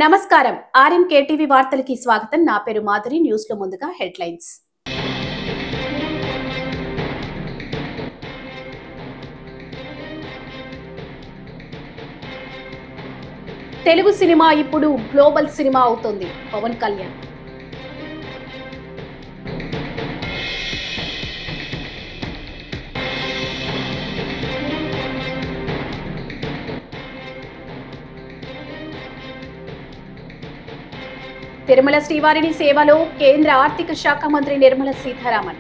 నమస్కారం RMK TV వార్తలకి స్వాగతం. నా పేరు మాధురి. న్యూస్ లో ముందుగా హెడ్లైన్స్. తెలుగు సినిమా ఇప్పుడు గ్లోబల్ సినిమా అవుతుంది. పవన్ కళ్యాణ్. తిరుమల శ్రీవారిని సేవలో కేంద్ర ఆర్థిక శాఖ మంత్రి నిర్మలా సీతారామన్.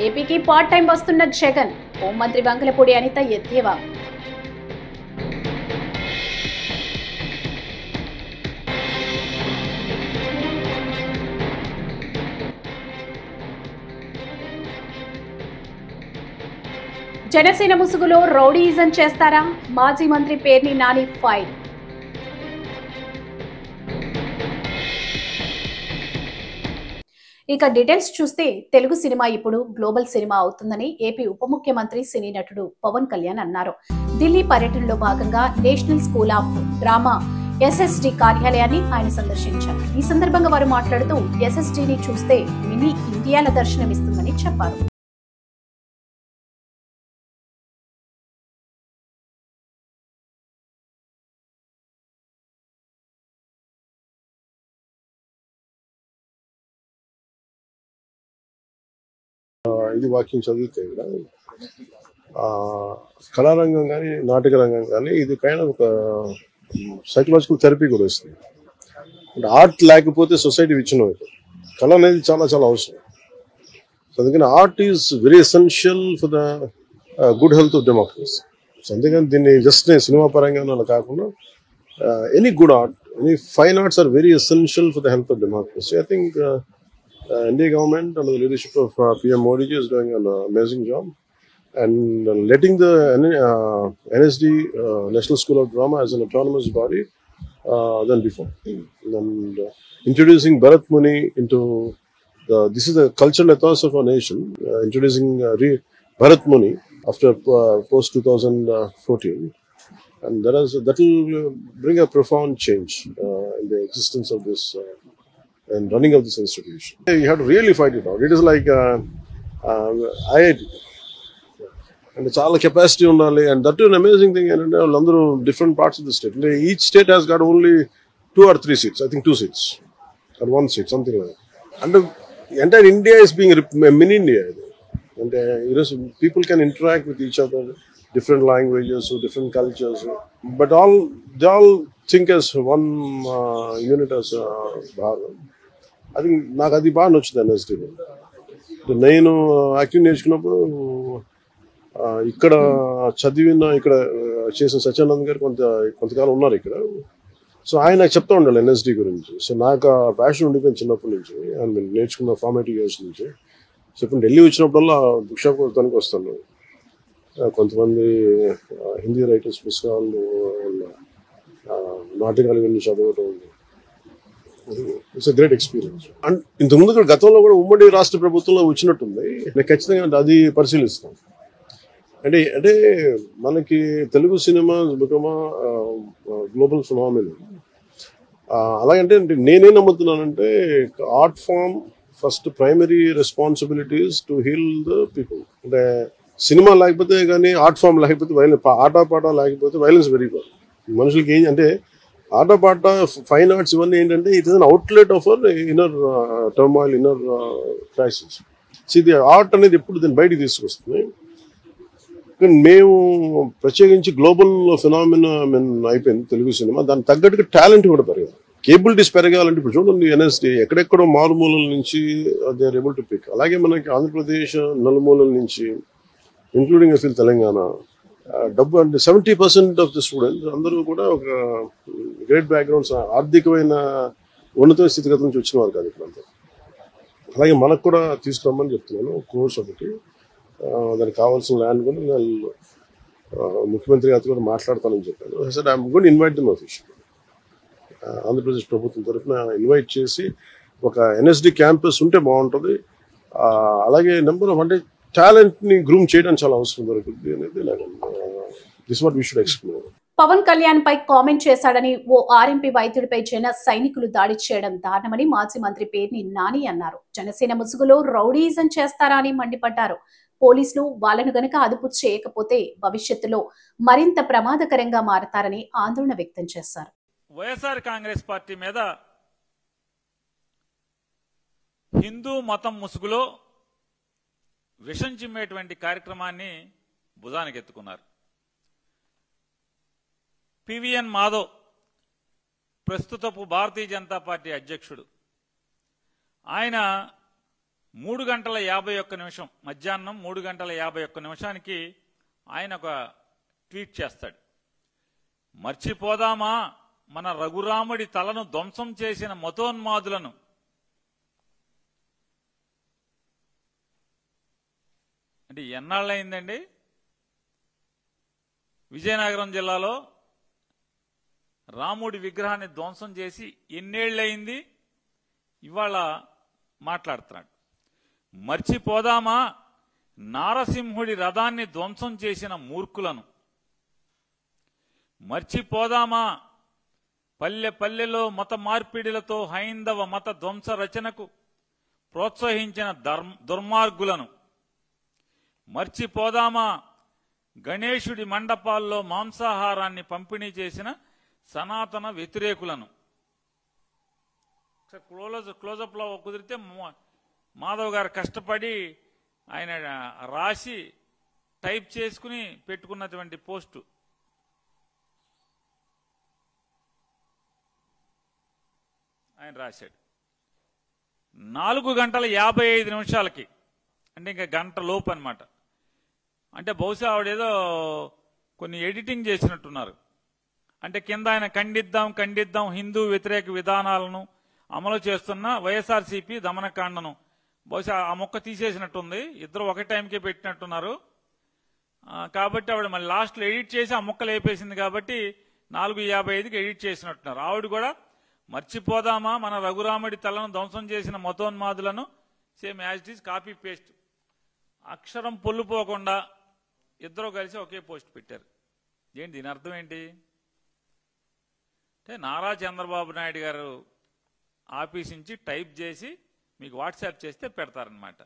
ఏపీకి పార్ట్ టైం వస్తున్న జగన్. హోంమంత్రి వంగలపూడి అనిత ఎద్దేవా. జనసేన ముసుగులో రౌడీయిజం చేస్తారా? మాజీ మంత్రి పేర్ని నాని ఫైర్. ఇక డీటెయిల్స్ చూస్తే తెలుగు సినిమా ఇప్పుడు గ్లోబల్ సినిమా అవుతుందని ఏపీ ఉప ముఖ్యమంత్రి సినీ నటుడు పవన్ కళ్యాణ్ అన్నారు. ఢిల్లీ పర్యటనలో భాగంగా national school of drama SSD కార్యాలయాన్ని ఆయన సందర్శించారు. ఈ సందర్భంగా వారు మాట్లాడుతూ ఎస్ఎస్డిని చూస్తే మినీ ఇండియాల దర్శనమిస్తుందని చెప్పారు. ఇది వాక్యం చదివితే కూడా కళారంగం కానీ నాటక రంగం కానీ ఇది కైండ్ ఒక సైకలాజికల్ థెరపీ కూడా వస్తుంది. అంటే ఆర్ట్ లేకపోతే సొసైటీ విచ్ఛిన్నం అవుతుంది. కళ అనేది చాలా చాలా అవసరం. అందుకని art is very essential for the good health of democracy. అందుకని దీన్ని జస్ట్ సినిమా పరంగా కాకుండా any good art, any fine arts are very essential for the health of democracy. I think India government under the leadership of PM Modi is doing an amazing job and letting the NSD National School of Drama as an autonomous body than before, and introducing Bharat Muni into this is the cultural ethos of our nation, introducing Bharat Muni after post 2014, and that will bring a profound change in the existence of this and running of this institution. You have to really fight it out. It is like IIT. And it's all capacity undali, and that is an amazing thing. And all different parts of the state. Each state has got only 2 or 3 seats. I think 2 seats or 1 seat, something like that. And the entire India is being mini India. And people can interact with each other, different languages, different cultures, but they all think as one unit as Bharat. I think నాకు అది బాగా నచ్చుతుంది ఎన్ఎస్డీలో. నేను acting నేర్చుకున్నప్పుడు ఇక్కడ చదివిన ఇక్కడ చేసిన సత్యానంద్ గారు కొంతకాలం ఉన్నారు ఇక్కడ. సో ఆయన నాకు చెప్తా ఉండాలి ఎన్ఎస్డీ గురించి. సో నాకు ఆ ప్యాషన్ ఉండిపోయింది చిన్నప్పటి నుంచి, ఆయన నేర్చుకున్న ఫార్మేటివ్ ఇయర్స్ నుంచి. సో ఇప్పుడు ఢిల్లీ వచ్చినప్పుడల్లా బుక్ షాప్ కొడతానికి వస్తాను. కొంతమంది హిందీ రైటర్స్ పుస్తకాలు, నాటకాలు ఇవన్నీ చదవటం. It's great experience. అండ్ ఇంతకుముందు కూడా గతంలో కూడా ఉమ్మడి రాష్ట్ర ప్రభుత్వంలో వచ్చినట్టుంది. నేను ఖచ్చితంగా అది పరిశీలిస్తాను. అంటే మనకి తెలుగు సినిమా గ్లోబల్ ఫినామినా. అలాగంటే నేనే నమ్ముతున్నానంటే art form first primary responsibilities to heal the people. అంటే సినిమా లేకపోతే కానీ ఆర్ట్ ఫామ్ లేకపోతే వైలెన్స్, ఆటపాట లేకపోతే వైలెన్స్ పెరిగిపోతుంది. మనుషులకి ఏం అంటే ఆటపాట ఫైన్ ఆర్ట్స్ ఇవన్నీ ఏంటంటే it is an outlet of our inner turmoil, inner crisis. ఇది ఆర్ట్ అనేది ఎప్పుడు దీన్ని బయటికి తీసుకొస్తుంది. కానీ మేము ప్రత్యేకించి గ్లోబల్ ఫినామినా అయిపోయింది తెలుగు సినిమా. దానికి తగ్గట్టుగా టాలెంట్ కూడా పెరగాలి, కేబిలిటీస్ పెరగాలంటే. ఇప్పుడు చూడండి ఎన్ఎస్డి ఎక్కడెక్కడో మారుమూలల నుంచి they are able to pick. అలాగే మనకి ఆంధ్రప్రదేశ్ నలుమూలల నుంచి ఇంక్లూడింగ్ అసలు తెలంగాణ డబ్బు అంటే 70% ఆఫ్ ది స్టూడెంట్స్ అందరూ కూడా ఒక గ్రేట్ బ్యాక్గ్రౌండ్స్, ఆర్థికమైన ఉన్నత స్థితిగతి నుంచి వచ్చిన వారు కాదు ఇప్పుడంతా. అలాగే మనకు కూడా తీసుకురమ్మని చెప్తున్నాను కోర్స్ ఒకటి. దానికి కావాల్సిన ల్యాండ్ కూడా ముఖ్యమంత్రి గారితో కూడా మాట్లాడతానని చెప్పాను. I said I'm going to invite them officially. Andhra Pradesh ప్రభుత్వం తరఫున ఇన్వైట్ చేసి ఒక ఎన్ఎస్డి క్యాంపస్ ఉంటే బాగుంటుంది. అలాగే నెంబర్ ఆఫ్ అంటే టాలెంట్ని గ్రూమ్ చేయడం చాలా అవసరం దొరుకుతుంది అనేది this what we should explore. Pavan Kalyan పై కామెంట్ చేశాడని ఓ ఆర్ఎంపీ వైద్యుడిపై జన సైనికులు దాడి చేయడం దారుణమని మాజీ మంత్రి పేర్ని నాని అన్నారు. జనసేన ముసుగులో రౌడీజం చేస్తారా అని మండిపడ్డారు. పోలీసులు వాళ్ళను గనక అదుపు చేయకపోతే భవిష్యత్తులో మరింత ప్రమాదకరంగా మారతారని ఆందోళన వ్యక్తం చేశారు. వైఎస్ఆర్ కాంగ్రెస్ పార్టీ మీద హిందూ మతం ముసుగులో విషం చిమ్మేటువంటి కార్యక్రమాన్ని భుజానికి ఎత్తుకున్నారు. పివిఎన్ మాధవ్ ప్రస్తుతపు భారతీయ జనతా పార్టీ అధ్యక్షుడు. ఆయన 3:51 మధ్యాహ్నం 3:51 ఆయన ఒక ట్వీట్ చేస్తాడు. మర్చిపోదామా మన రఘురాముడి తలను ధ్వంసం చేసిన మతోన్మాదులను. అంటే ఎన్నాళ్ళయిందండి విజయనగరం జిల్లాలో రాముడి విగ్రహాన్ని ధ్వంసం చేసి ఎన్నేళ్లయింది? ఇవాళ మాట్లాడుతున్నాడు. మర్చిపోదామా నారసింహుడి రథాన్ని ధ్వంసం చేసిన మూర్ఖులను. మర్చిపోదామా పల్లె పల్లెలో మత మార్పిడిలతో హైందవ మత ధ్వంస రచనకు ప్రోత్సహించిన దుర్మార్గులను. మర్చిపోదామా గణేశుడి మండపాల్లో మాంసాహారాన్ని పంపిణీ చేసిన సనాతన వ్యతిరేకులను. క్లోజప్ లో కుదిరితే మాధవ్ గారు కష్టపడి ఆయన రాసి టైప్ చేసుకుని పెట్టుకున్నటువంటి పోస్టు. ఆయన రాశాడు 4:55 అంటే ఇంకా గంట లోపు అనమాట. అంటే బహుశా ఆవిడేదో కొన్ని ఎడిటింగ్ చేసినట్టున్నారు. అంటే కింద ఆయన ఖండిద్దాం హిందూ వ్యతిరేక విధానాలను అమలు చేస్తున్న వైఎస్ఆర్సీపీ దమనకాండను బహుశా ఆ మొక్క తీసేసినట్టుంది. ఇద్దరు ఒక టైంకే పెట్టినట్టున్నారు. కాబట్టి ఆవిడ మళ్ళీ లాస్ట్లో ఎడిట్ చేసి ఆ మొక్కలు వేపేసింది. కాబట్టి 4:55 ఎడిట్ చేసినట్టున్నారు. ఆవిడ కూడా మర్చిపోదామా మన రఘురాముడి తలను ధ్వంసం చేసిన మతోన్మాదులను same as it is copy paste అక్షరం పొల్లుపోకుండా ఇద్దరు కలిసి ఒకే పోస్ట్ పెట్టారు. ఏంటి దీని అర్థం ఏంటి అంటే నారా చంద్రబాబు నాయుడు గారు ఆఫీస్ నుంచి టైప్ చేసి మీకు వాట్సాప్ చేస్తే పెడతారనమాట.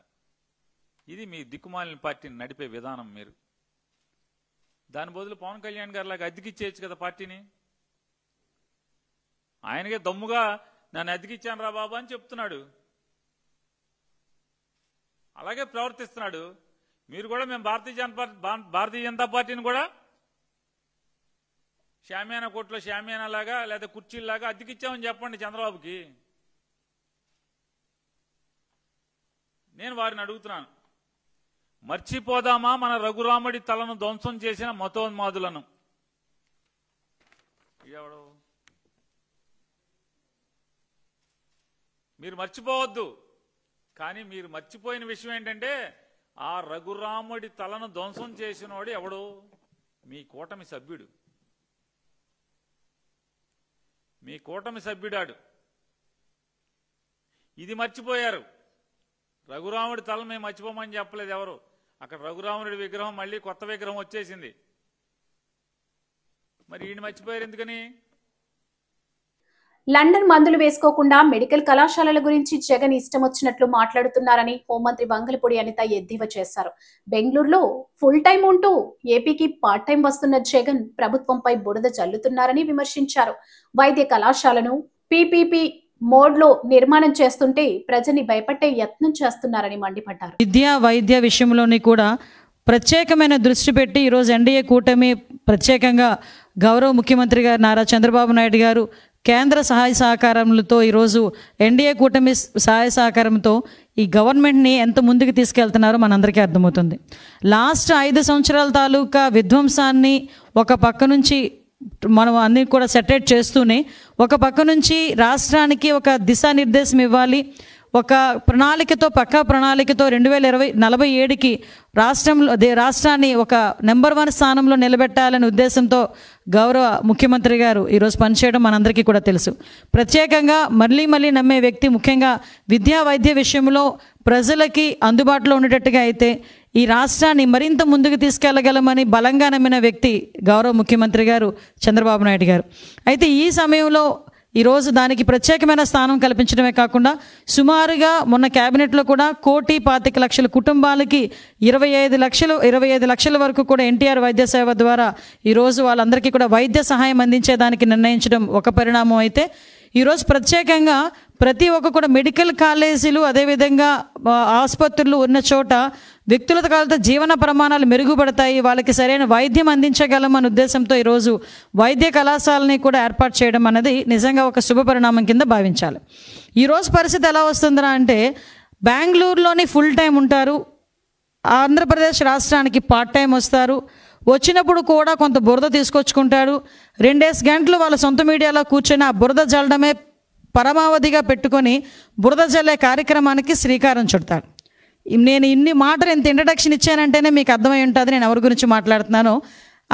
ఇది మీ దిక్కుమాలిన పార్టీని నడిపే విధానం. మీరు దాని బదులు పవన్ కళ్యాణ్ గారు లాగా అద్దెకిచ్చేయచ్చు కదా పార్టీని. ఆయనకే దమ్ముగా నన్ను అద్దెకిచ్చాను రా బాబా అని చెప్తున్నాడు. అలాగే ప్రవర్తిస్తున్నాడు. మీరు కూడా మేము భారతీయ జనతా పార్టీని కూడా షామియానా కోర్టులో షామియానా లాగా లేదా కుర్చీలాగా అద్దెకిచ్చామని చెప్పండి చంద్రబాబుకి. నేను వారిని అడుగుతున్నాను, మర్చిపోదామా మన రఘురాముడి తలను ధ్వంసం చేసిన మతోన్మాదులను. ఎవడు మీరు మర్చిపోవద్దు. కానీ మీరు మర్చిపోయిన విషయం ఏంటంటే ఆ రఘురాముడి తలను ధ్వంసం చేసినవాడు ఎవడు? మీ కూటమి సభ్యుడు. మీ కూటమి సభ్యుడాడు. ఇది మర్చిపోయారు. రఘురాముడి తలను మేము మర్చిపోమని చెప్పలేదు ఎవరు. అక్కడ రఘురాముడి విగ్రహం మళ్ళీ కొత్త విగ్రహం వచ్చేసింది. మరి ఈయన మర్చిపోయారు ఎందుకని? లండన్ మందులు వేసుకోకుండా మెడికల్ కళాశాలల గురించి జగన్ ఇష్టం వచ్చినట్లు మాట్లాడుతున్నారని హోంమంత్రి వంగలపూడి అనిత ఎద్దేవా చేశారు. బెంగళూరులో ఫుల్ టైం ఉంటూ ఏపీకి పార్ట్ టైం వస్తున్న జగన్ ప్రభుత్వంపై బురద జల్లుతున్నారని విమర్శించారు. వైద్య కళాశాలను పీపీపీ మోడ్ లో నిర్మాణం చేస్తుంటే ప్రజల్ని భయపట్టే యత్నం చేస్తున్నారని మండిపడ్డారు. విద్య వైద్య విషయంలోని కూడా ప్రత్యేకమైన దృష్టి పెట్టి ఈరోజు ఎన్డీఏ కూటమి ప్రత్యేకంగా గౌరవ ముఖ్యమంత్రి గారు నారా చంద్రబాబు నాయుడు గారు కేంద్ర సహాయ సహకారములతో ఈరోజు ఎన్డీఏ కూటమి సహాయ సహకారంతో ఈ గవర్నమెంట్ని ఎంత ముందుకు తీసుకెళ్తున్నారో మనందరికీ అర్థమవుతుంది. లాస్ట్ 5 సంవత్సరాల తాలూకా విధ్వంసాన్ని ఒక పక్క నుంచి మనం అన్ని కూడా సెటరేట్ చేస్తూనే ఒక పక్క నుంచి రాష్ట్రానికి ఒక దిశానిర్దేశం ఇవ్వాలి, ఒక ప్రణాళికతో, పక్కా ప్రణాళికతో 2047కి రాష్ట్రాన్ని ఒక నెంబర్ 1 స్థానంలో నిలబెట్టాలనే ఉద్దేశంతో గౌరవ ముఖ్యమంత్రి గారు ఈరోజు పనిచేయడం మనందరికీ కూడా తెలుసు. ప్రత్యేకంగా మళ్ళీ నమ్మే వ్యక్తి, ముఖ్యంగా విద్యా వైద్య విషయంలో ప్రజలకి అందుబాటులో ఉండేటట్టుగా అయితే ఈ రాష్ట్రాన్ని మరింత ముందుకు తీసుకెళ్లగలమని బలంగా నమ్మిన వ్యక్తి గౌరవ ముఖ్యమంత్రి గారు చంద్రబాబు నాయుడు గారు. అయితే ఈ సమయంలో ఈరోజు దానికి ప్రత్యేకమైన స్థానం కల్పించడమే కాకుండా సుమారుగా మొన్న క్యాబినెట్లో కూడా 1,25,00,000 కుటుంబాలకి 25 లక్షల వరకు కూడా ఎన్టీఆర్ వైద్య సేవ ద్వారా ఈరోజు వాళ్ళందరికీ కూడా వైద్య సహాయం అందించేదానికి నిర్ణయించడం ఒక పరిణామం అయితే, ఈరోజు ప్రత్యేకంగా ప్రతి ఒక్క కూడా మెడికల్ కాలేజీలు, అదేవిధంగా ఆసుపత్రులు ఉన్న చోట వ్యక్తులతో కాలతో జీవన ప్రమాణాలు మెరుగుపడతాయి, వాళ్ళకి సరైన వైద్యం అందించగలం అనే ఉద్దేశంతో ఈరోజు వైద్య కళాశాలని కూడా ఏర్పాటు చేయడం అనేది నిజంగా ఒక శుభ పరిణామం కింద భావించాలి. ఈరోజు పరిస్థితి ఎలా వస్తుందా అంటే, బెంగళూరులోని ఫుల్ టైం ఉంటారు, ఆంధ్రప్రదేశ్ రాష్ట్రానికి పార్ట్ టైం వస్తారు, వచ్చినప్పుడు కూడా కొంత బురద తీసుకొచ్చుకుంటాడు, 2 గంటలు వాళ్ళ సొంత మీడియాలో కూర్చొని ఆ బురద జల్లడమే పరమావధిగా పెట్టుకొని బురద జల్లే కార్యక్రమానికి శ్రీకారం చుడతాడు. నేను ఇన్ని మాటలు ఎంత ఇంట్రడక్షన్ ఇచ్చానంటేనే మీకు అర్థమై ఉంటుంది నేను ఎవరి గురించి మాట్లాడుతున్నానో.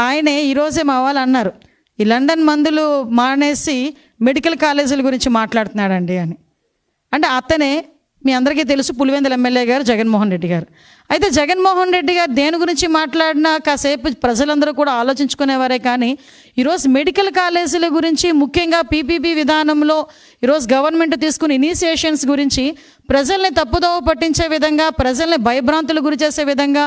ఆయనే ఈరోజే మా వాళ్ళు అన్నారు, ఈ లండన్ మందులు మానేసి మెడికల్ కాలేజీల గురించి మాట్లాడుతున్నాడండి అని. అంటే అతనే మీ అందరికీ తెలుసు, పులివెందుల ఎమ్మెల్యే గారు జగన్మోహన్ రెడ్డి గారు. అయితే జగన్మోహన్ రెడ్డి గారు దేని గురించి మాట్లాడినా కాసేపు ప్రజలందరూ కూడా ఆలోచించుకునేవారే, కానీ ఈరోజు మెడికల్ కాలేజీల గురించి, ముఖ్యంగా పీపీపీ విధానంలో ఈరోజు గవర్నమెంట్ తీసుకున్న ఇనిషియేషన్స్ గురించి ప్రజల్ని తప్పుదోవ పట్టించే విధంగా, ప్రజల్ని భయభ్రాంతులు గురి చేసే విధంగా,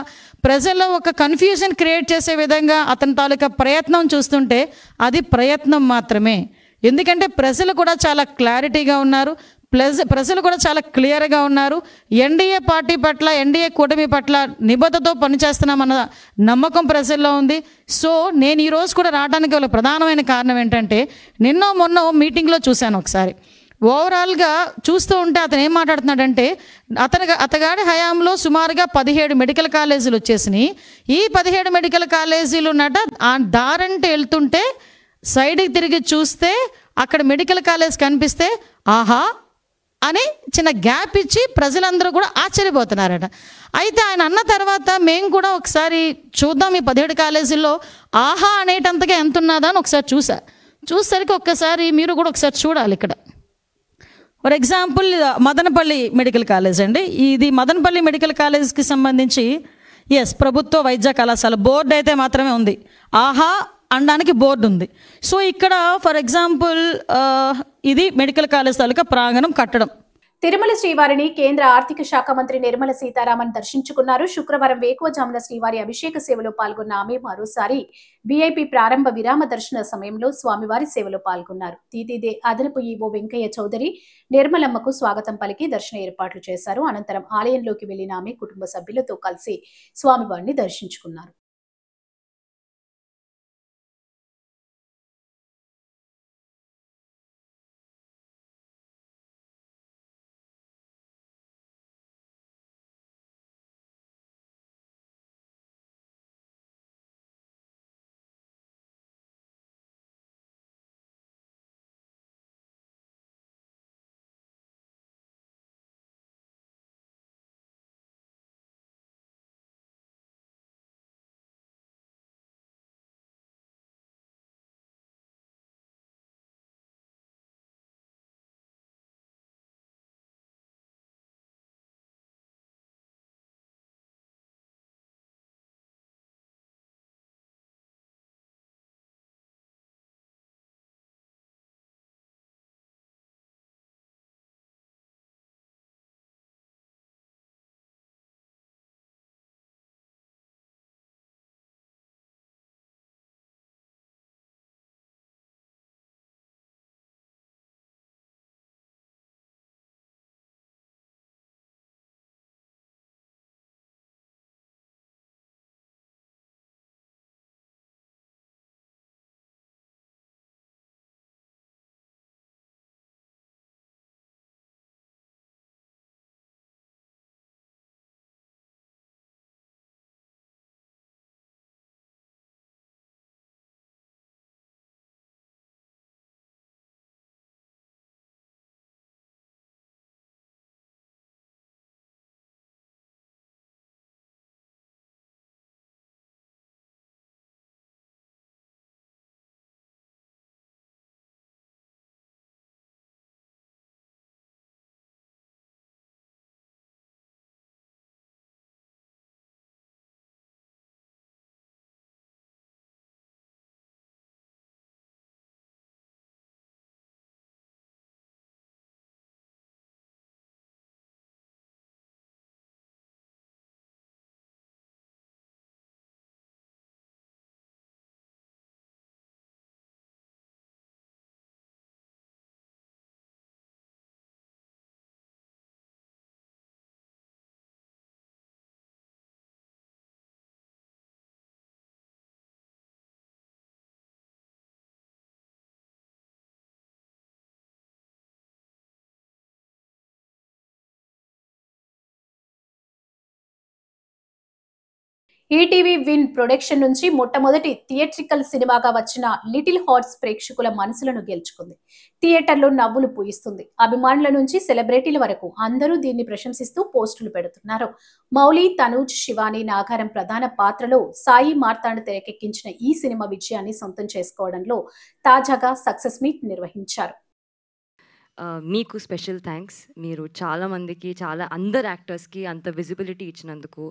ప్రజల్లో ఒక కన్ఫ్యూజన్ క్రియేట్ చేసే విధంగా అతని తాలూకా ప్రయత్నం చూస్తుంటే అది ప్రయత్నం మాత్రమే. ఎందుకంటే ప్రజలు కూడా చాలా క్లారిటీగా ఉన్నారు, ప్రజలు కూడా చాలా క్లియర్గా ఉన్నారు. ఎన్డీఏ పార్టీ పట్ల, ఎన్డీఏ కూటమి పట్ల నిబద్ధతతో పనిచేస్తున్నామన్న నమ్మకం ప్రజల్లో ఉంది. సో నేను ఈరోజు కూడా రావడానికి గల ప్రధానమైన కారణం ఏంటంటే, మొన్న మీటింగ్లో చూశాను ఒకసారి. ఓవరాల్గా చూస్తూ ఉంటే అతను ఏం మాట్లాడుతున్నాడంటే, అతగాడి హయాంలో సుమారుగా 17 మెడికల్ కాలేజీలు వచ్చేసినాయి. ఈ 17 మెడికల్ కాలేజీలు ఆ దారంటే వెళ్తుంటే సైడ్కి తిరిగి చూస్తే అక్కడ మెడికల్ కాలేజ్ కనిపిస్తే ఆహా అని చిన్న గ్యాప్ ఇచ్చి ప్రజలందరూ కూడా ఆశ్చర్యపోతున్నారట. అయితే ఆయన అన్న తర్వాత మేము కూడా ఒకసారి చూద్దాం ఈ 17 కాలేజీల్లో ఆహా అనేటంతగా ఎంత ఉన్నదా అని ఒకసారి చూసేసరికి ఒక్కసారి మీరు కూడా ఒకసారి చూడాలి. ఇక్కడ for example Madanapalle medical college అండి. ఇది మదనపల్లి మెడికల్ కాలేజ్కి సంబంధించి ప్రభుత్వ వైద్య కళాశాల బోర్డు అయితే మాత్రమే ఉంది, ఆహా అనడానికి బోర్డు ఉంది. సో ఇక్కడ ఫర్ ఎగ్జాంపుల్ ఇది మెడికల్ కాలేజ్ తాలూకా ప్రాంగణం కట్టడం. తిరుమల శ్రీవారిని కేంద్ర ఆర్థిక శాఖ మంత్రి నిర్మల సీతారామన్ దర్శించుకున్నారు. శుక్రవారం వేకువజామున శ్రీవారి అభిషేక సేవలో పాల్గొన్న ఆమె మరోసారి వీఐపీ ప్రారంభ విరామ దర్శన సమయంలో స్వామివారి సేవలో పాల్గొన్నారు. టీటీడీ అదనపు ఈవో వెంకయ్య చౌదరి నిర్మలమ్మకు స్వాగతం పలికి దర్శన ఏర్పాట్లు చేశారు. అనంతరం ఆలయంలోకి వెళ్లిన ఆమె కుటుంబ సభ్యులతో కలిసి స్వామివారిని దర్శించుకున్నారు. ఈటీవీ విన్ ప్రొడక్షన్ నుంచి మొట్టమొదటి థియేట్రికల్ సినిమాగా వచ్చిన లిటిల్ హార్ట్స్ ప్రేక్షకుల మనసులను గెలుచుకుంది. థియేటర్లో నవ్వులు పూయిస్తుంది. అభిమానుల నుంచి సెలబ్రిటీల వరకు అందరూ దీన్ని ప్రశంసిస్తూ పోస్టులు పెడుతున్నారు. మౌలి, తనూజ్, శివాని, నాగారం ప్రధాన పాత్రలో సాయి మార్తాండ్ తెరకెక్కించిన ఈ సినిమా విజయాన్ని సొంతం చేసుకోవడంలో తాజాగా సక్సెస్ మీట్ నిర్వహించారు. మీకు స్పెషల్ థ్యాంక్స్. మీరు చాలామందికి అందరు యాక్టర్స్కి అంత విజిబిలిటీ ఇచ్చినందుకు,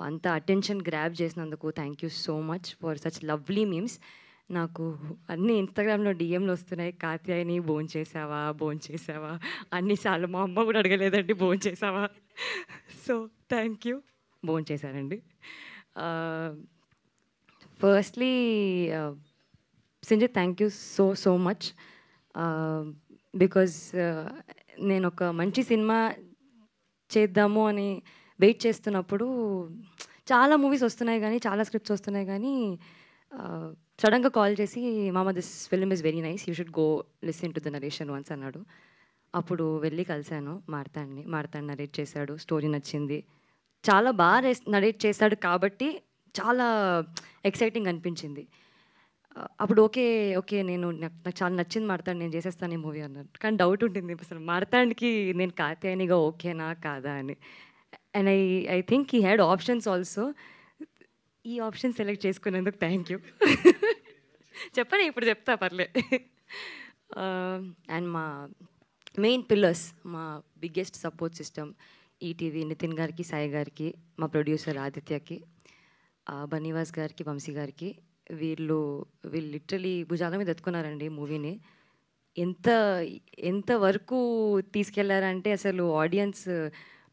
అంత అటెన్షన్ గ్రాబ్ చేసినందుకు thank you so much for such lovely memes. నాకు అన్ని ఇన్స్టాగ్రామ్లో డిఎంలు వస్తున్నాయి. కాత్యాయని భోంచేసావా అన్నిసార్లు. మా అమ్మ కూడా అడగలేదండి భోంచేసావా. So thank you. భోంచేశారండి. Firstly Sinjith, thank you so much. Because నేను ఒక మంచి సినిమా చేద్దాము అని వెయిట్ చేస్తున్నప్పుడు చాలా మూవీస్ వస్తున్నాయి కానీ, చాలా స్క్రిప్ట్స్ వస్తున్నాయి కానీ, సడన్గా కాల్ చేసి మామ this film is very nice, you should go listen to the narration once అన్నాడు. అప్పుడు వెళ్ళి కలిశాను మార్తాండ్ నరేట్ చేశాడు. స్టోరీ నచ్చింది, చాలా బాగా నరేట్ చేశాడు కాబట్టి చాలా ఎక్సైటింగ్ అనిపించింది. అప్పుడు ఓకే నాకు చాలా నచ్చింది మార్తాండ్, నేను చేసేస్తాను ఈ మూవీ అన్నాడు. కానీ డౌట్ ఉంటుంది అసలు మార్తాండ్కి నేను కాత్యాయనిగా ఓకేనా కాదా అని. And I think he had options also. ఈ ఆప్షన్ సెలెక్ట్ చేసుకునేందుకు థ్యాంక్ యూ. చెప్పండి, ఇప్పుడు చెప్తా పర్లే. అండ్ మా మెయిన్ పిల్లర్స్, మా biggest support system ETV Nitin గారికి, సాయి గారికి, మా ప్రొడ్యూసర్ ఆదిత్యకి, బనీవాస్ గారికి, వంశీ గారికి. వీళ్ళు లిటరలీ భుజాల మీద ఎత్తుకున్నారండి మూవీని. ఎంత వరకు తీసుకెళ్లారంటే అసలు ఆడియన్స్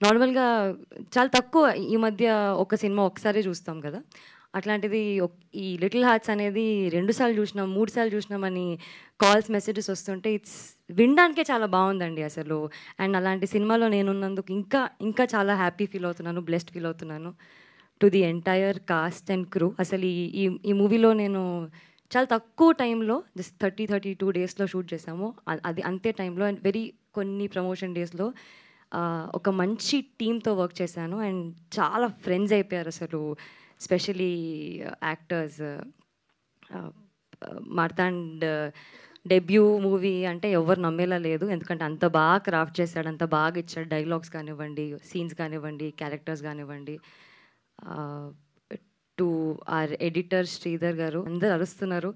నార్మల్గా చాలా తక్కువ ఈ మధ్య ఒక సినిమా ఒకసారి చూస్తాం కదా, అట్లాంటిది ఈ లిటిల్ హార్ట్స్ అనేది 2 సార్లు చూసినాం, 3 సార్లు చూసినామని కాల్స్, మెసేజెస్ వస్తుంటే వినడానికే చాలా బాగుందండి అసలు. అండ్ అలాంటి సినిమాలో నేనున్నందుకు ఇంకా చాలా హ్యాపీ ఫీల్ అవుతున్నాను, బ్లెస్డ్ ఫీల్ అవుతున్నాను. To the entire cost and crew. అసలు ఈ మూవీలో నేను చాలా తక్కువ టైంలో జస్ట్ 32 డేస్లో షూట్ చేసాము. అది అంతే టైంలో అండ్ కొన్ని ప్రమోషన్ డేస్లో ఒక మంచి టీంతో వర్క్ చేశాను. అండ్ చాలా ఫ్రెండ్స్ అయిపోయారు అసలు. Specially actors. Marthand debut movie అంటే ఎవరు నమ్మేలా లేదు, ఎందుకంటే అంత బాగా క్రాఫ్ట్ చేశాడు, అంత బాగా ఇచ్చాడు. డైలాగ్స్ కానివ్వండి, సీన్స్ కానివ్వండి, క్యారెక్టర్స్ కానివ్వండి. టు ఆర్ ఎడిటర్ శ్రీధర్ గారు, అందరు అరుస్తున్నారు.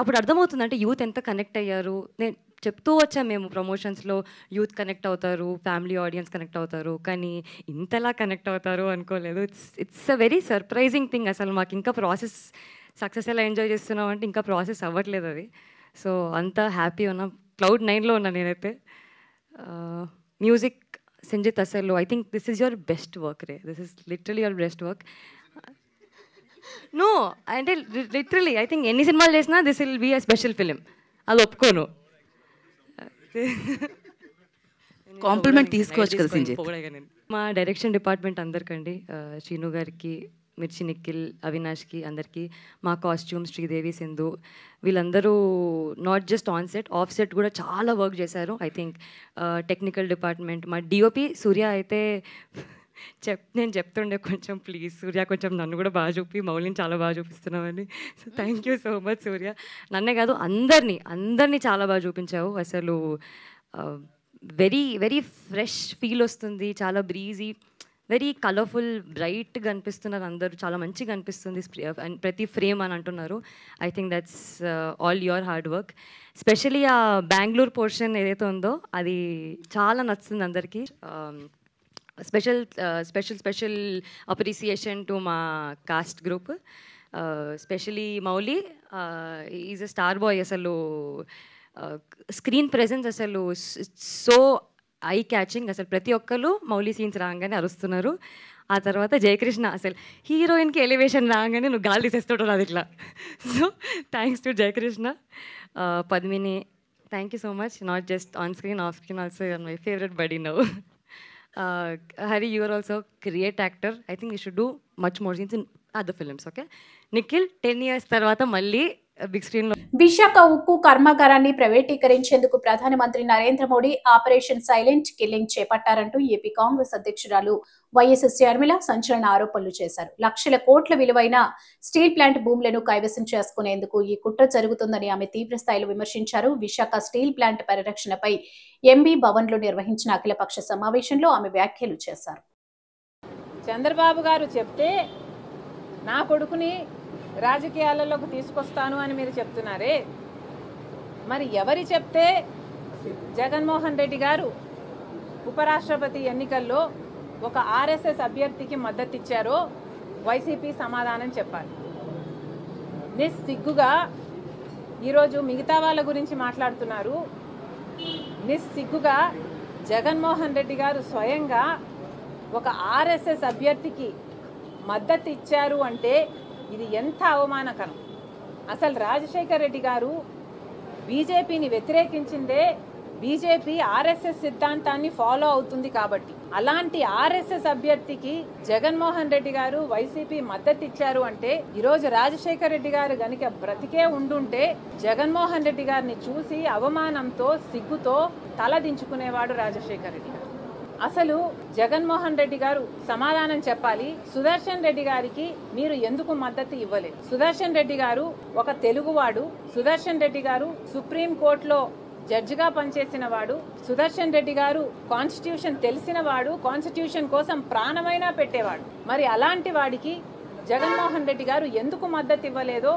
అప్పుడు అర్థమవుతుంది అంటే యూత్ ఎంత కనెక్ట్ అయ్యారు. నేను చెప్తూ వచ్చాం మేము ప్రమోషన్స్లో, యూత్ కనెక్ట్ అవుతారు, ఫ్యామిలీ ఆడియన్స్ కనెక్ట్ అవుతారు, కానీ ఇంతలా కనెక్ట్ అవుతారు అనుకోలేదు. It's a very surprising thing. అసలు మాకు ఇంకా ప్రాసెస్, సక్సెస్ ఎలా ఎంజాయ్ చేస్తున్నాం అంటే ఇంకా ప్రాసెస్ అవ్వట్లేదు అది. సో అంతా హ్యాపీ ఉన్నా, క్లౌడ్ 9లో ఉన్నా నేనైతే. మ్యూజిక్ సింజిత్, అసలు I think this is your best work రే. This is literally your best work. No అంటే లిటరలీ ఐ థింక్ ఎన్ని సినిమాలు చేసినా this will be a special film, అది ఒప్పుకోను. కాంప్లిమెంట్ తీసుకోవచ్చు కదా సింజిత్. మా డైరెక్షన్ డిపార్ట్మెంట్ అందరికండి, శ్రీను గారికి, మిర్చి నిఖిల్, అవినాష్కి, అందరికీ, మా కాస్ట్యూమ్ శ్రీదేవి, సింధు, వీళ్ళందరూ not just on set, of set కూడా చాలా వర్క్ చేశారు. ఐ థింక్ టెక్నికల్ డిపార్ట్మెంట్, మా డిఓపి సూర్య అయితే నేను చెప్తుండే కొంచెం ప్లీజ్ సూర్య కొంచెం నన్ను కూడా బాగా చూపి, మౌలిని చాలా బాగా చూపిస్తున్నామని. So thank you so much Surya. నన్నే కాదు అందరినీ చాలా బాగా చూపించావు. అసలు వెరీ ఫ్రెష్ ఫీల్ వస్తుంది, చాలా బ్రీజీ, వెరీ కలర్ఫుల్, బ్రైట్గా అనిపిస్తున్నారు అందరూ, చాలా మంచిగా అనిపిస్తుంది ప్రతి ఫ్రేమ్ అని అంటున్నారు. I think that's all your hard work. Especially ఆ బెంగళూరు పోర్షన్ ఏదైతే ఉందో అది చాలా నచ్చుతుంది అందరికీ. స్పెషల్ అప్రిసియేషన్ టు మా cost group, especially Mouli. Is a star boy. అసలు స్క్రీన్ ప్రెజెన్స్ అసలు సో ఐ క్యాచింగ్. అసలు ప్రతి ఒక్కరు మౌలి సీన్స్ రాగానే అరుస్తున్నారు. ఆ తర్వాత జయకృష్ణ, అసలు హీరోయిన్కి ఎలివేషన్ రాగానే నువ్వు గాలి తీసేస్తాడు అది ఇట్లా. So thanks to Jayakrishna. Padmini, thank you so much. Not just on screen, off screen also you are my favourite buddy now. Hari, you are also a great actor. I think you should do much more scenes in other films, okay? Nikhil, 10 years తర్వాత మళ్ళీ big స్క్రీన్లో. విశాఖ ఉక్కు కర్మాగారాన్ని ప్రైవేటీకరించేందుకు ప్రధానమంత్రి Narendra Modi operation silent killing చేపట్టారంటూ AP Congress అధ్యక్షురాలు YS Sharmila సంచలన ఆరోపణలు చేశారు. లక్షల కోట్ల విలువైన స్టీల్ ప్లాంట్ భూములను కైవసం చేసుకునేందుకు ఈ కుట్ర జరుగుతుందని ఆమె తీవ్ర స్థాయిలో విమర్శించారు. విశాఖ స్టీల్ ప్లాంట్ పరిరక్షణపై ఎంబీ భవన్ లో నిర్వహించిన అఖిలపక్ష సమావేశంలో ఆమె వ్యాఖ్యలు చేశారు. చంద్రబాబు గారు చెప్తే నా కొడుకుని రాజకీయాలలోకి తీసుకొస్తాను అని మీరు చెప్తున్నారే, మరి ఎవరి చెప్తే జగన్మోహన్ రెడ్డి గారు ఉపరాష్ట్రపతి ఎన్నికల్లో ఒక ఆర్ఎస్ఎస్ అభ్యర్థికి మద్దతు ఇచ్చారో వైసీపీ సమాధానం చెప్పాలి. నిస్సిగ్గుగా ఈరోజు మిగతా వాళ్ళ గురించి మాట్లాడుతున్నారు. నిస్సిగ్గుగా జగన్మోహన్ రెడ్డి గారు స్వయంగా ఒక ఆర్ఎస్ఎస్ అభ్యర్థికి మద్దతు ఇచ్చారు అంటే ఇది ఎంత అవమానకరం. అసలు రాజశేఖర్ రెడ్డి గారు బీజేపీని వ్యతిరేకించిందే బీజేపీ ఆర్ఎస్ఎస్ సిద్ధాంతాన్ని ఫాలో అవుతుంది కాబట్టి, అలాంటి ఆర్ఎస్ఎస్ అభ్యర్థికి జగన్మోహన్ రెడ్డి గారు వైసీపీ మద్దతు ఇచ్చారు అంటే ఈరోజు రాజశేఖర్ రెడ్డి గారు గనుక బ్రతికే ఉండుంటే జగన్మోహన్ రెడ్డి గారిని చూసి అవమానంతో సిగ్గుతో తల దించుకునేవాడు రాజశేఖర్ రెడ్డి గారు. అసలు జగన్మోహన్ రెడ్డి గారు సమాధానం చెప్పాలి. సుదర్శన్ రెడ్డి గారికి మీరు ఎందుకు మద్దతు ఇవ్వలేదు? సుదర్శన్ రెడ్డి గారు ఒక తెలుగువాడు. సుదర్శన్ రెడ్డి గారు సుప్రీం కోర్టులో జడ్జిగా పనిచేసిన వాడు. సుదర్శన్ రెడ్డి గారు కాన్స్టిట్యూషన్ తెలిసిన వాడు, కాన్స్టిట్యూషన్ కోసం ప్రాణమైనా పెట్టేవాడు. మరి అలాంటి వాడికి జగన్మోహన్ రెడ్డి గారు ఎందుకు మద్దతు ఇవ్వలేదో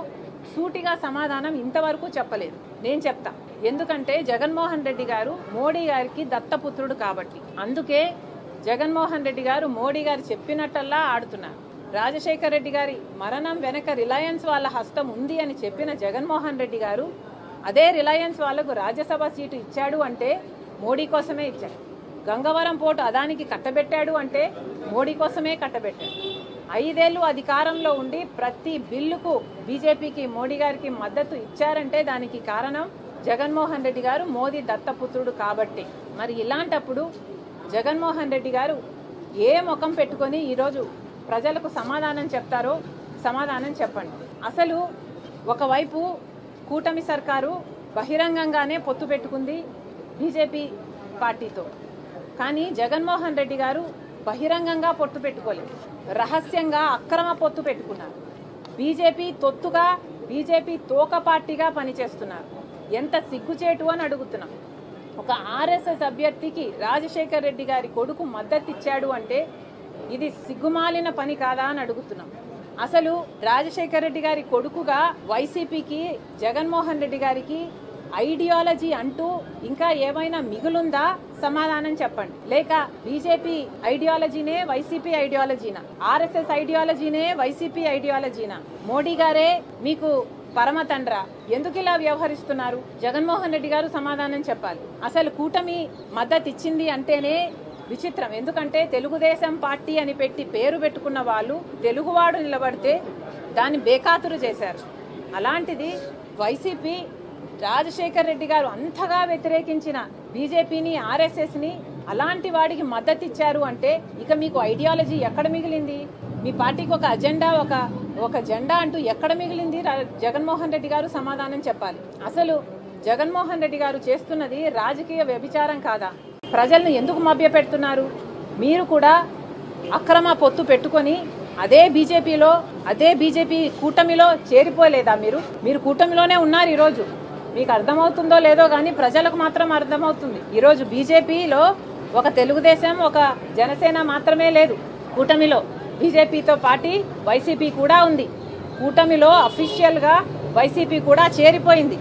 సూటిగా సమాధానం ఇంతవరకు చెప్పలేదు. నేను చెప్తా, ఎందుకంటే జగన్మోహన్ రెడ్డి గారు మోడీ గారికి దత్తపుత్రుడు కాబట్టి. అందుకే జగన్మోహన్ రెడ్డి గారు మోడీ గారు చెప్పినట్టల్లా ఆడుతున్నారు. రాజశేఖర్ రెడ్డి గారి మరణం వెనక రిలయన్స్ వాళ్ళ హస్తం ఉంది అని చెప్పిన జగన్మోహన్ రెడ్డి గారు అదే రిలయన్స్ వాళ్లకు రాజ్యసభ సీటు ఇచ్చాడు అంటే మోడీ కోసమే ఇచ్చాడు. గంగవరం పోర్టు అదానికి కట్టబెట్టాడు అంటే మోడీ కోసమే కట్టబెట్టాడు. 5 ఏళ్లు అధికారంలో ఉండి ప్రతి బిల్లుకు బీజేపీకి మోడీ గారికి మద్దతు ఇచ్చారంటే దానికి కారణం జగన్మోహన్ రెడ్డి గారు మోదీ దత్తపుత్రుడు కాబట్టి. మరి ఇలాంటప్పుడు జగన్మోహన్ రెడ్డి గారు ఏ ముఖం పెట్టుకొని ఈరోజు ప్రజలకు సమాధానం చెప్తారో సమాధానం చెప్పండి. అసలు ఒకవైపు కూటమి సర్కారు బహిరంగంగానే పొత్తు పెట్టుకుంది బీజేపీ పార్టీతో, కానీ జగన్మోహన్ రెడ్డి గారు బహిరంగంగా పొత్తు పెట్టుకోలేదు, రహస్యంగా అక్రమ పొత్తు పెట్టుకున్నారు. బీజేపీ తొత్తుగా, బీజేపీ తోక పార్టీగా పనిచేస్తున్నారు. ఎంత సిగ్గుచేటు అని అడుగుతున్నాం. ఒక ఆర్ఎస్ఎస్ అభ్యర్థికి రాజశేఖర్ రెడ్డి గారి కొడుకు మద్దతు ఇచ్చాడు అంటే ఇది సిగ్గుమాలిన పని కాదా అని అడుగుతున్నాం. అసలు రాజశేఖర్ రెడ్డి గారి కొడుకుగా వైసీపీకి జగన్మోహన్ రెడ్డి గారికి ఐడియాలజీ అంటూ ఇంకా ఏమైనా మిగులుందా? సమాధానం చెప్పండి. లేక బీజేపీ ఐడియాలజీనే వైసీపీ ఐడియాలజీనా? ఆర్ఎస్ఎస్ ఐడియాలజీనే వైసీపీ ఐడియాలజీనా? మోడీ గారే మీకు పరమ తండ్ర? ఎందుకు ఇలా వ్యవహరిస్తున్నారు? జగన్మోహన్ రెడ్డి గారు సమాధానం చెప్పాలి. అసలు కూటమి మద్దతు ఇచ్చింది అంటేనే విచిత్రం. ఎందుకంటే తెలుగుదేశం పార్టీ అని పెట్టి పేరు పెట్టుకున్న వాళ్ళు తెలుగువాడు నిలబడితే దాన్ని బేఖాతురు చేశారు. అలాంటిది వైసీపీ రాజశేఖర్ రెడ్డి గారు అంతగా వ్యతిరేకించిన బీజేపీని, ఆర్ఎస్ఎస్ని అలాంటి వాడికి మద్దతు ఇచ్చారు అంటే ఇక మీకు ఐడియాలజీ ఎక్కడ మిగిలింది? మీ పార్టీకి ఒక అజెండా, ఒక జెండా అంటూ ఎక్కడ మిగిలింది? జగన్మోహన్ రెడ్డి గారు సమాధానం చెప్పాలి. అసలు జగన్మోహన్ రెడ్డి గారు చేస్తున్నది రాజకీయ వ్యభిచారం కాదా? ప్రజలను ఎందుకు మభ్యపెడుతున్నారు? మీరు కూడా అక్రమ పొత్తు పెట్టుకొని అదే బీజేపీలో, అదే బీజేపీ కూటమిలో చేరిపోలేదా? మీరు కూటమిలోనే ఉన్నారు. ఈరోజు మీకు అర్థమవుతుందో లేదో కానీ ప్రజలకు మాత్రం అర్థమవుతుంది. ఈరోజు బీజేపీలో ఒక తెలుగుదేశం, ఒక జనసేన మాత్రమే లేదు. కూటమిలో బీజేపీతో పాటు వైసీపీ కూడా ఉంది. కూటమిలో అఫీషియల్గా వైసీపీ కూడా చేరిపోయింది.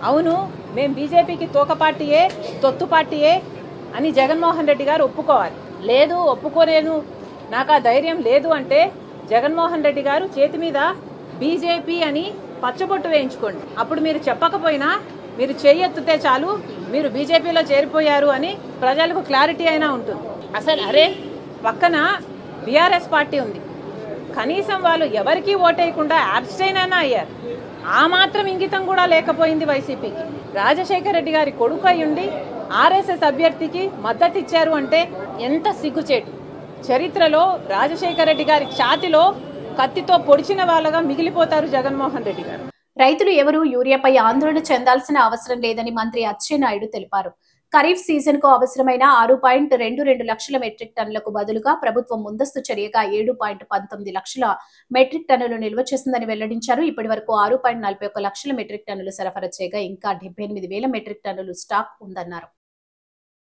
అవును, మేము బీజేపీకి తోక పార్టీయే, తొత్తు పార్టీయే అని జగన్మోహన్ రెడ్డి గారు ఒప్పుకోవాలి. లేదు, ఒప్పుకోలేను, నాకు ఆ ధైర్యం లేదు అంటే జగన్మోహన్ రెడ్డి గారు చేతి మీద బీజేపీ అని పచ్చబొట్టు వేయించుకోండి. అప్పుడు మీరు చెప్పకపోయినా మీరు చేయెత్తితే చాలు మీరు బీజేపీలో చేరిపోయారు అని ప్రజలకు క్లారిటీ అయినా ఉంటుంది. అసలు అరే పక్కన బీఆర్ఎస్ పార్టీ ఉంది, కనీసం వాళ్ళు ఎవరికీ ఓటేయకుండా అబ్స్టైన్ అయినా అయ్యారు. ఆ మాత్రం ఇంగితం కూడా లేకపోయింది వైసీపీకి. రాజశేఖర్ రెడ్డి గారి కొడుకు అయ్యుండి ఆర్ఎస్ఎస్ అభ్యర్థికి మద్దతు ఇచ్చారు అంటే ఎంత సిగ్గుచేటు. చరిత్రలో రాజశేఖర్ రెడ్డి గారి ఛాతిలో కత్తితో పొడిచిన వాళ్ళగా మిగిలిపోతారు జగన్మోహన్ రెడ్డి గారు. రైతులు ఎవరూ యూరియాపై ఆందోళన చెందాల్సిన అవసరం లేదని మంత్రి అచ్చెన్నాయుడు తెలిపారు. ఖరీఫ్ సీజన్ కు అవసరమైన 6.22 లక్షల మెట్రిక్ టన్నులకు బదులుగా ప్రభుత్వం ముందస్తు చర్యగా 7.19 లక్షల మెట్రిక్ టన్నులు నిల్వ చేసిందని వెల్లడించారు. ఇప్పటి వరకు 6.41 లక్షల మెట్రిక్ టన్నులు సరఫరా చేయగా ఇంకా 78,000 మెట్రిక్ టన్నులు స్టాక్ ఉందన్నారు.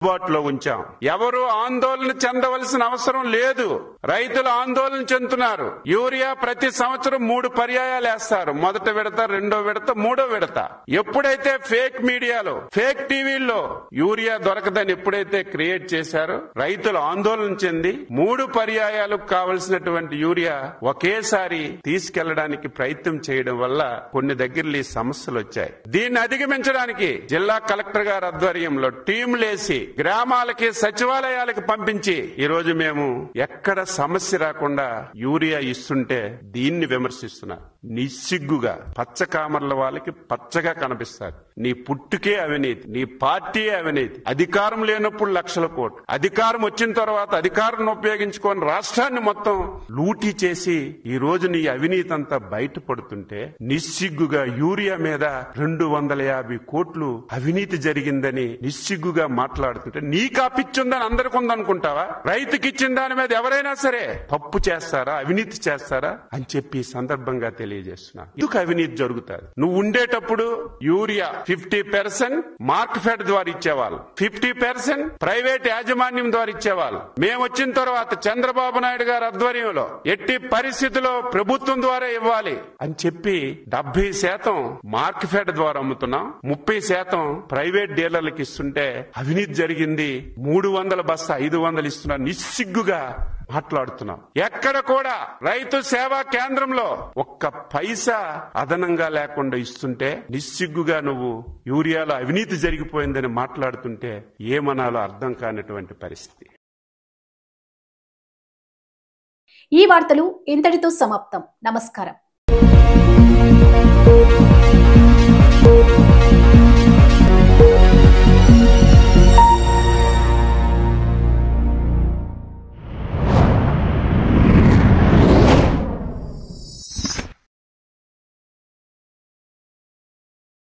అందుబాటులో ఉంచాం. ఎవరు ఆందోళన చెందవలసిన అవసరం లేదు. రైతులు ఆందోళన చెందుతున్నారు. యూరియా ప్రతి సంవత్సరం 3 పర్యాయాలు వేస్తారు. మొదట విడత, రెండో విడత, మూడో విడత. ఎప్పుడైతే ఫేక్ మీడియాలో, ఫేక్ టీవీల్లో యూరియా దొరకదని ఎప్పుడైతే క్రియేట్ చేశారో రైతులు ఆందోళన చెంది 3 పర్యాయాలకు కావలసినటువంటి యూరియా ఒకేసారి తీసుకెళ్లడానికి ప్రయత్నం చేయడం వల్ల కొన్ని దగ్గర ఈ సమస్యలు వచ్చాయి. దీన్ని అధిగమించడానికి జిల్లా కలెక్టర్ గారి ఆధ్వర్యంలో టీంలేసి గ్రామాలకి, సచివాలయాలకు పంపించి ఈ రోజు మేము ఎక్కడ సమస్య రాకుండా యూరియా ఇస్తుంటే దీన్ని విమర్శిస్తున్నారు. నిస్సిగ్గుగా పచ్చకామర్ల వాళ్ళకి పచ్చగా కనిపిస్తారు. నీ పుట్టుకే అవినీతి, నీ పార్టీ అవినీతి. అధికారం లేనప్పుడు లక్షల కోట్లు, అధికారం వచ్చిన తర్వాత అధికారం ఉపయోగించుకొని రాష్ట్రాన్ని మొత్తం లూటీ చేసి ఈ రోజు నీ అవినీతి అంతా బయటపడుతుంటే నిస్సిగ్గుగా యూరియా మీద 250 కోట్లు అవినీతి జరిగిందని నిస్సిగ్గుగా మాట్లాడుతుంటే నీకు ఆ పిచ్చుందని అందరికి ఉందనుకుంటావా? రైతుకి ఇచ్చిన దాని మీద ఎవరైనా సరే తప్పు చేస్తారా, అవినీతి చేస్తారా అని చెప్పి ఈ సందర్భంగా తెలియజేస్తున్నా. ఎందుకు అవినీతి జరుగుతుంది? నువ్వు ఉండేటప్పుడు యూరియా 50% మార్కెట్ ద్వారా ఇచ్చేవాళ్ళు, 50% ప్రైవేట్ యాజమాన్యం ద్వారా ఇచ్చేవాళ్ళు. మేము వచ్చిన తర్వాత చంద్రబాబు నాయుడు గారి ఆధ్వర్యంలో ఎట్టి పరిస్థితుల్లో ప్రభుత్వం ద్వారా ఇవ్వాలి అని చెప్పి 70% మార్కెట్ ద్వారా అమ్ముతున్నాం, 30% ప్రైవేట్ డీలర్లకు ఇస్తుంటే అవినీతి జరిగింది. 300 బస్తా 500 ఇస్తున్నా నిస్సిగ్గుగా మాట్లాడుతున్నాం. ఎక్కడ కూడా రైతు సేవా కేంద్రంలో ఒక్క పైసా అదనంగా లేకుండా ఇస్తుంటే నిస్సిగ్గుగా నువ్వు యూరియాలో అవినీతి జరిగిపోయిందని మాట్లాడుతుంటే ఏమనాలో అర్థం కానటువంటి పరిస్థితి. ఈ వార్తలు ఇంతటితో సమాప్తం. నమస్కారం.